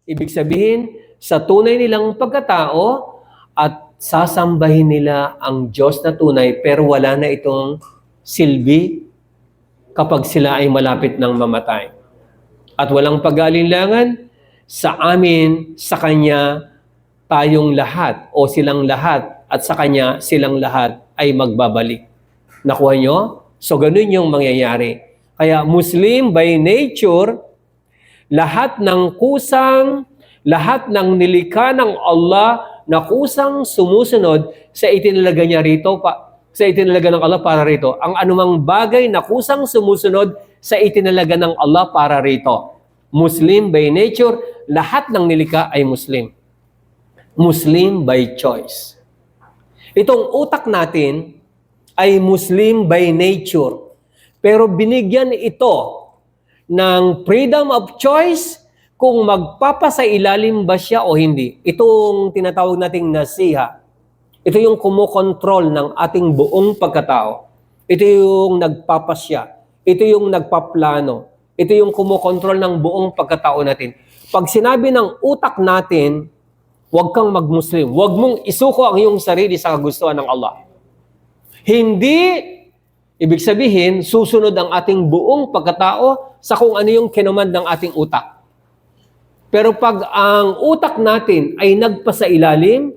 Ibig sabihin, sa tunay nilang pagkatao at sasambahin nila ang Diyos na tunay pero wala na itong silbi kapag sila ay malapit ng mamatay. At walang pag-aalinlangan sa amin, sa Kanya, tayong lahat o silang lahat at sa Kanya, silang lahat ay magbabalik. Nakuha nyo? So, ganun yung mangyayari. Kaya Muslim by nature, lahat ng kusang, lahat ng nilikha ng Allah na kusang sumusunod sa itinalaga niya rito, sa itinalaga ng Allah para rito. Ang anumang bagay na kusang sumusunod sa itinalaga ng Allah para rito. Muslim by nature, lahat ng nilikha ay Muslim. Muslim by choice. Itong utak natin ay Muslim by nature. Pero binigyan ito ng freedom of choice kung magpapasailalim ba siya o hindi. Itong tinatawag nating nasiha. Ito yung kumokontrol ng ating buong pagkatao. Ito yung nagpapasya. Ito yung nagpaplano. Ito yung kumokontrol ng buong pagkatao natin. Pag sinabi ng utak natin, huwag kang mag-Muslim. Huwag mong isuko ang iyong sarili sa kagustuhan ng Allah. Hindi, ibig sabihin, susunod ang ating buong pagkatao sa kung ano yung kinumand ng ating utak. Pero pag ang utak natin ay nagpasailalim,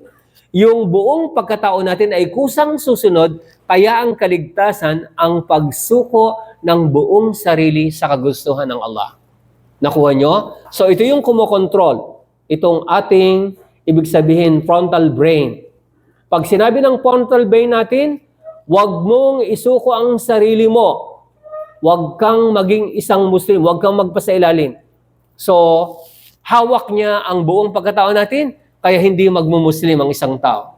yung buong pagkatao natin ay kusang susunod, kaya ang kaligtasan ang pagsuko ng buong sarili sa kagustuhan ng Allah. Nakuha nyo? So ito yung kumokontrol. Itong ating, ibig sabihin, frontal brain. Pag sinabi ng frontal brain natin, huwag mong isuko ang sarili mo. Huwag kang maging isang Muslim. Huwag kang magpasailalim. So, hawak niya ang buong pagkatao natin, kaya hindi magmumuslim ang isang tao.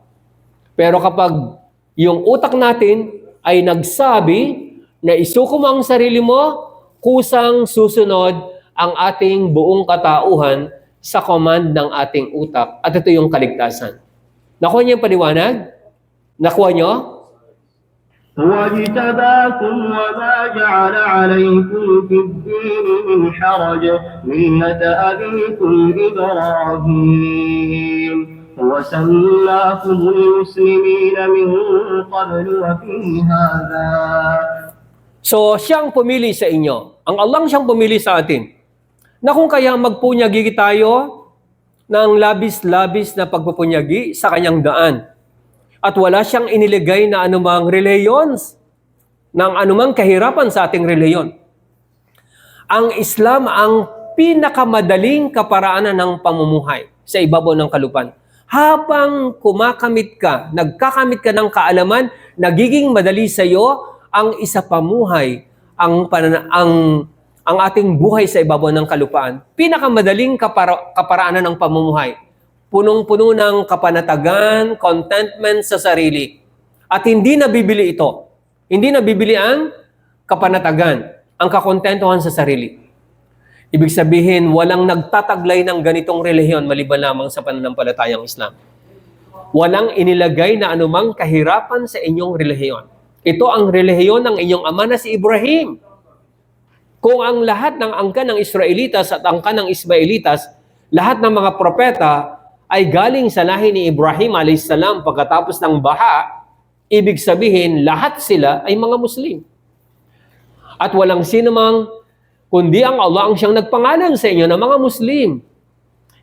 Pero kapag yung utak natin ay nagsabi na isuko mo ang sarili mo, kusang susunod ang ating buong katauhan sa command ng ating utak. At ito yung kaligtasan. Nakuha niyo yung paliwanag? Nakuha niyo? هو اجتباكم وما جعل عليكم في الدين من حرج ملة أبيكم إبراهيم وسماكم المسلمين من قبل وفي هذا. So, siyang pumili sa inyo. Ang Allah siyang pumili sa atin. Na kung kaya magpunyagi tayo ng labis-labis na pagpupunyagi sa kanyang daan. At wala siyang iniligay na anumang relihiyon, ng anumang kahirapan sa ating relihiyon. Ang Islam ang pinakamadaling kaparaanan ng pamumuhay sa ibabaw ng kalupaan. Habang kumakamit ka, nagkakamit ka ng kaalaman, nagiging madali sa iyo ang isa pamuhay, ang ating buhay sa ibabaw ng kalupaan. Pinakamadaling kaparaanan ng pamumuhay. Punong-puno ng kapanatagan, contentment sa sarili. At hindi nabibili ito. Hindi nabibili ang kapanatagan, ang kakontentuhan sa sarili. Ibig sabihin, walang nagtataglay ng ganitong relihiyon maliban lamang sa pananampalatayang Islam. Walang inilagay na anumang kahirapan sa inyong relihiyon. Ito ang relihiyon ng inyong ama na si Ibrahim. Kung ang lahat ng angkan ng Israelitas at angkan ng Ismaelitas, lahat ng mga propeta ay galing sa lahi ni Ibrahim a.s. pagkatapos ng baha, ibig sabihin lahat sila ay mga Muslim. At walang sinumang kundi ang Allah ang siyang nagpangalan sa inyo na mga Muslim.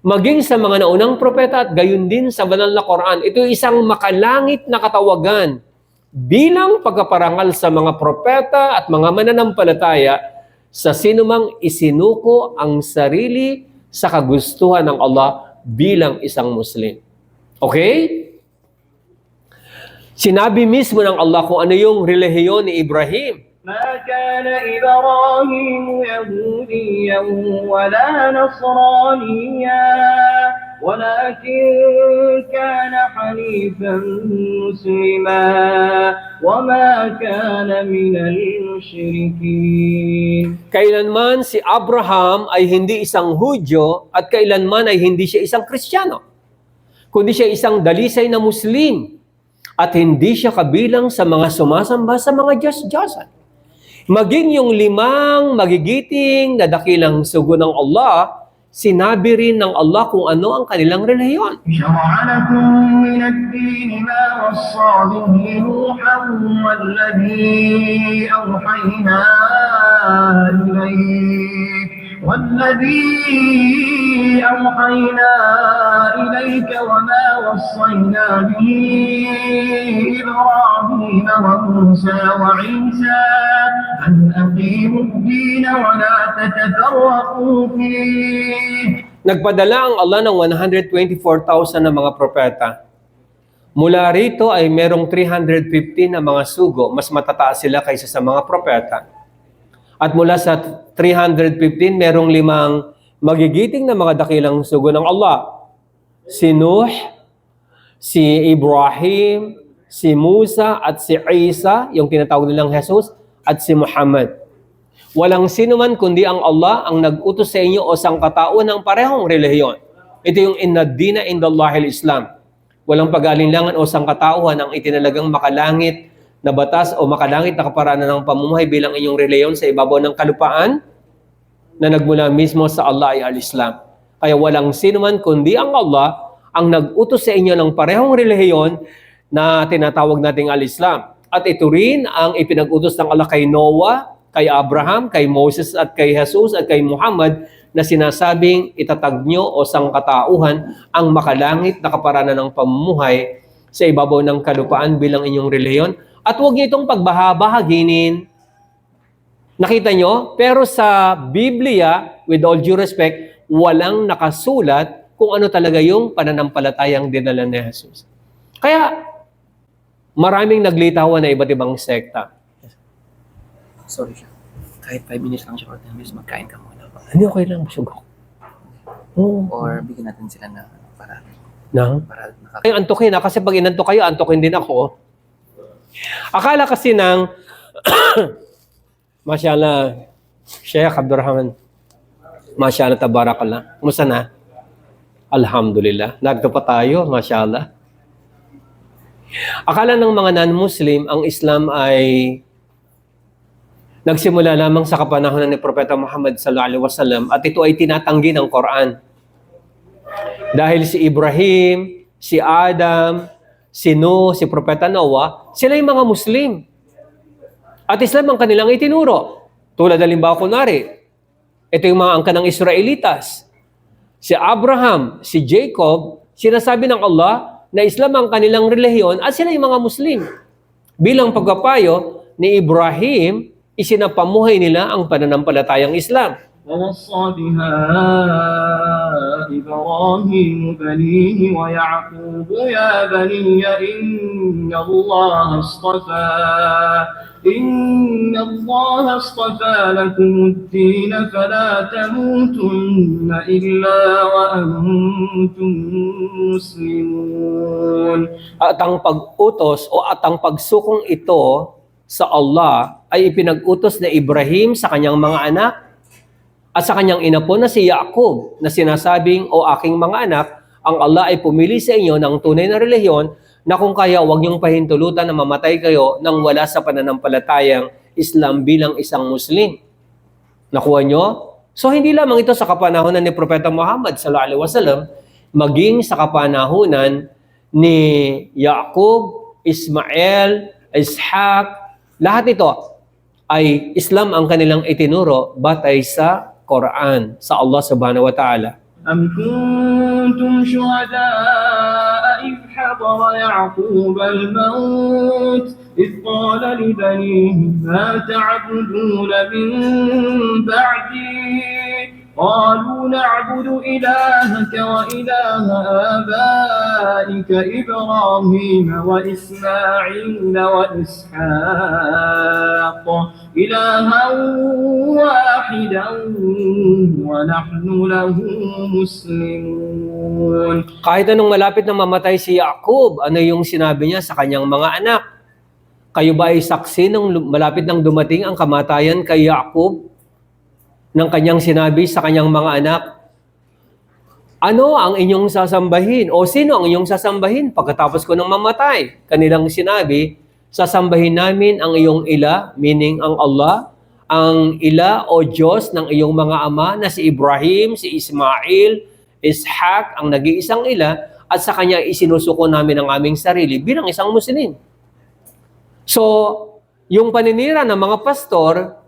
Maging sa mga naunang propeta at gayon din sa banal na Quran, ito isang makalangit na katawagan bilang pagkaparangal sa mga propeta at mga mananampalataya sa sinumang isinuko ang sarili sa kagustuhan ng Allah bilang isang Muslim. Okay? Sinabi mismo ng Allah kung ano yung relihiyon ni Ibrahim. ما كان إبراهيم يهوديا ولا نصرانيا ولكن كان حنيفا مسلما وما كان من المشركين. Kailanman si Abraham ay hindi isang Hudyo at kailanman ay hindi siya isang Kristiyano, kundi siya isang dalisay na Muslim at hindi siya kabilang sa mga sumasamba sa mga Diyos-Diyosan. Maging yung 5 magigiting na dakilang sugo ng Allah, sinabi rin ng Allah kung ano ang kanilang relihiyon. شرع لكم من الدين ما وصى به نوحا والذي أوحينا إليك وما وصينا به إبراهيم وموسى وعيسى أن أقيموا الدين ولا تتفرقوا فيه. Nagpadala ang Allah ng 124,000 na mga propeta. Mula rito ay merong 350 na mga sugo, mas matataas sila kaysa sa mga propeta. At mula sa 315, merong 5 magigiting na mga dakilang sugo ng Allah. Si Nuh, si Ibrahim, si Musa, at si Isa, yung tinatawag nilang Jesus, at si Muhammad. Walang sino man kundi ang Allah ang nag-utos sa inyo o sangkatao ng parehong relihiyon. Ito yung inna dina indallahil Islam. Walang pag-alinlangan o sangkatauhan ang itinalagang makalangit na batas o makalangit na kaparaanan ng pamumuhay bilang inyong relihiyon sa ibabaw ng kalupaan na nagmula mismo sa Allah ay al-Islam. Kaya walang sino man kundi ang Allah ang nag-utos sa inyo ng parehong relihiyon na tinatawag nating al-Islam. At ito rin ang ipinag-utos ng Allah kay Noah, kay Abraham, kay Moses at kay Jesus at kay Muhammad na sinasabing itatag nyo o sangkatauhan ang makalangit na kaparaanan ng pamumuhay sa ibabaw ng kalupaan bilang inyong relihiyon. At huwag niyo itong pagbahabahaginin. Nakita nyo? Pero sa Biblia, with all due respect, walang nakasulat kung ano talaga yung pananampalatayang dinala ni Jesus. Kaya, maraming naglitawan na iba't ibang sekta. Sorry siya. Kahit 5 minutes lang siya or 10 minutes, magkain ka muna. Hindi, okay lang, busog ako. Oo. Or bigyan natin sila na para Ay, antukin na. Kasi pag inantok kayo, antukin din ako. Akala kasi ng Mashallah, Sheikh Abdurrahman. Mashallah, tabarakallah. Kumusta na? Alhamdulillah. Nagto pa tayo, mashallah. Akala ng mga non-Muslim, ang Islam ay nagsimula lamang sa kapanahonan ni Propeta Muhammad sallallahu alaihi wasallam at ito ay tinatanggi ng Quran. Dahil si Ibrahim, si Adam, si Nuh, si Propeta Noah, sila yung mga Muslim. At Islam ang kanilang itinuro. Tulad halimbawa kunwari, ito yung mga angka ng Israelitas. Si Abraham, si Jacob, sinasabi ng Allah na Islam ang kanilang relihiyon at sila yung mga Muslim. Bilang pagpapayo ni Ibrahim, isinapamuhay nila ang pananampalatayang Islam. ووصى بها إبراهيم بنيه ويعقوب يا بني إن الله اصطفى لكم الدين فلا تموتن إلا وأنتم مسلمون. At ang pag-utos o at ang pagsukong ito sa Allah ay ipinag-utos na Ibrahim sa kanyang mga anak at sa kanyang ina po na si Yaqub na sinasabing, o aking mga anak, ang Allah ay pumili sa inyo ng tunay na relihiyon na kung kaya huwag niyong pahintulutan na mamatay kayo nang wala sa pananampalatayang Islam bilang isang Muslim. Nakuha niyo? So hindi lamang ito sa kapanahunan ni Propeta Muhammad sallallahu alaihi wasallam, maging sa kapanahunan ni Yaqub, Ismael, Ishaq, lahat ito ay Islam ang kanilang itinuro batay sa Quran, sa Allah subhanahu wa ta'ala. أم كنتم شهداء إذ حضر يعقوب الموت إذ قال لبنيه ما تعبدون من بعدي قالوا نعبد إلهك وإله آبائك إبراهيم وإسماعيل وإسحاق إلها واحدا ونحن له مسلمون. Kahit anong malapit na mamatay si Yaqub, ano yung sinabi niya sa kanyang mga anak? Kayo ba ay saksi nung malapit nang dumating ang kamatayan kay Yaqub? Ng kanyang sinabi sa kanyang mga anak, ano ang inyong sasambahin? O sino ang inyong sasambahin pagkatapos ko nang mamatay? Kanilang sinabi, sasambahin namin ang iyong ila, meaning ang Allah, ang ila o Diyos ng iyong mga ama na si Ibrahim, si Ismail, Ishaq, ang nag-iisang ila, at sa kanya isinusuko namin ang aming sarili bilang isang Muslim. So, yung paninira ng mga pastor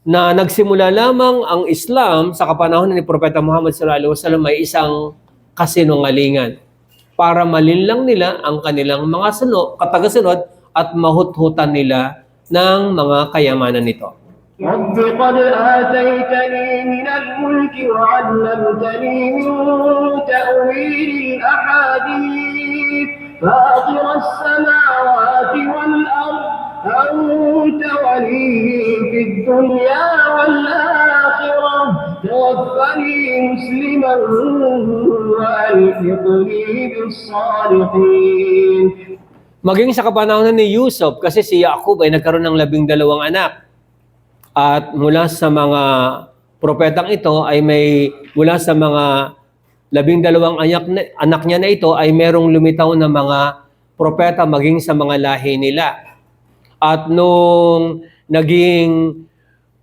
na nagsimula lamang ang Islam sa kapanahon ni Propeta Muhammad sallallahu alaihi wasallam ay isang kasinungalingan para malinlang nila ang kanilang mga katagasunod at mahuthutan nila ng mga kayamanan nito. رب قد آتيتني من الملك وعلمتني من تأويل الأحاديث فاطر السماوات والأرض أنت ولي في الدنيا والآخرة توفني مسلما وألحقني بالصالحين. Maging sa kapanahon ni Yusuf, kasi si Yaqub ay nagkaroon ng 12 anak. At mula sa mga propetang ito ay mula sa mga 12 anak niya na ito ay merong lumitaw na mga propeta maging sa mga lahi nila. At nung naging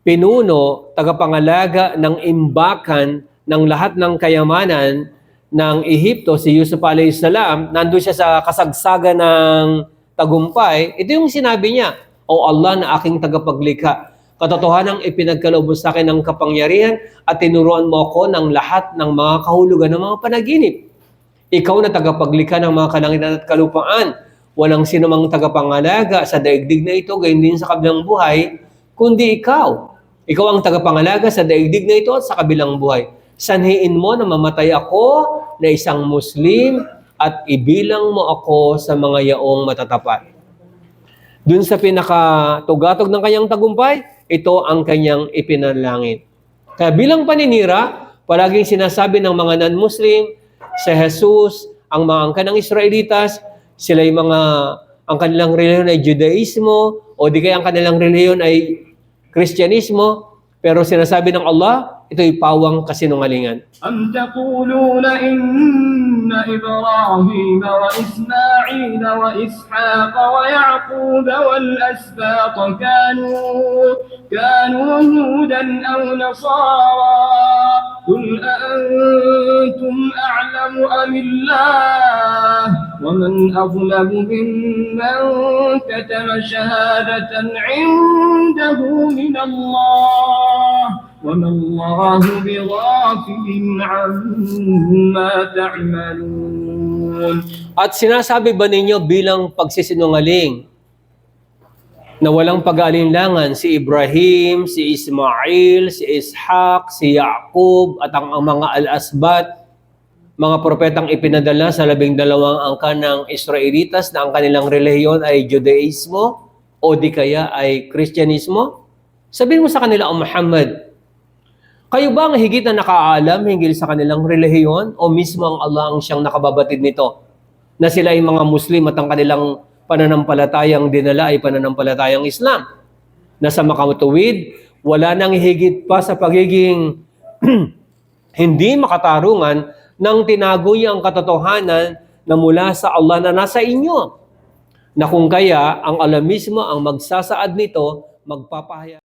pinuno, tagapangalaga ng imbakan ng lahat ng kayamanan ng Ehipto, si Yusuf alayhis salam, nandun siya sa kasagsagan ng tagumpay, ito yung sinabi niya, O Allah na aking tagapaglikha, katotohanang ipinagkaloob mo sa akin ng kapangyarihan at tinuruan mo ako ng lahat ng mga kahulugan ng mga panaginip. Ikaw na tagapaglikha ng mga kalangitan at kalupaan. Walang sinumang tagapangalaga sa daigdig na ito, gayon din sa kabilang buhay, kundi ikaw. Ikaw ang tagapangalaga sa daigdig na ito at sa kabilang buhay. Sanhiin mo na mamatay ako na isang Muslim at ibilang mo ako sa mga yaong matatapat. Dun sa pinakatugatog ng kanyang tagumpay, ito ang kanyang ipinalangin. Kaya bilang paninira, palaging sinasabi ng mga non-Muslim, si Jesus, ang mga angkan ng Israelitas, sila yung ang kanilang reliyon ay Judaismo, o di kaya ang kanilang reliyon ay Kristyanismo, pero sinasabi ng Allah, ito'y pawang kasinungalingan. أم تقولون إن إبراهيم وإسماعيل وإسحاق ويعقوب والأسباط كانوا هودا أو نصارى قل أأنتم أعلم أم الله ومن أظلم ممن كتم شهادة عنده من الله وما الله بغافل عما تعملون. At sinasabi ba ninyo bilang pagsisinungaling na walang pag-aalinlangan si Ibrahim, si Ismail, si Ishaq, si Yaqub at ang mga al-asbat, mga propetang ipinadala sa 12 angkan ng Israelitas na ang kanilang relihiyon ay Judaismo o di kaya ay Kristyanismo? Sabihin mo sa kanila, O Muhammad, kayo ba ang higit na nakaalam hinggil sa kanilang relihiyon o mismo ang Allah ang siyang nakababatid nito? Na sila ay mga Muslim at ang kanilang pananampalatayang dinala ay pananampalatayang Islam. Na sa makatuwid, wala nang higit pa sa pagiging hindi makatarungan nang tinago niya ang katotohanan na mula sa Allah na nasa inyo. Na kung kaya, ang Allah mismo ang magsasaad nito, magpapahayag.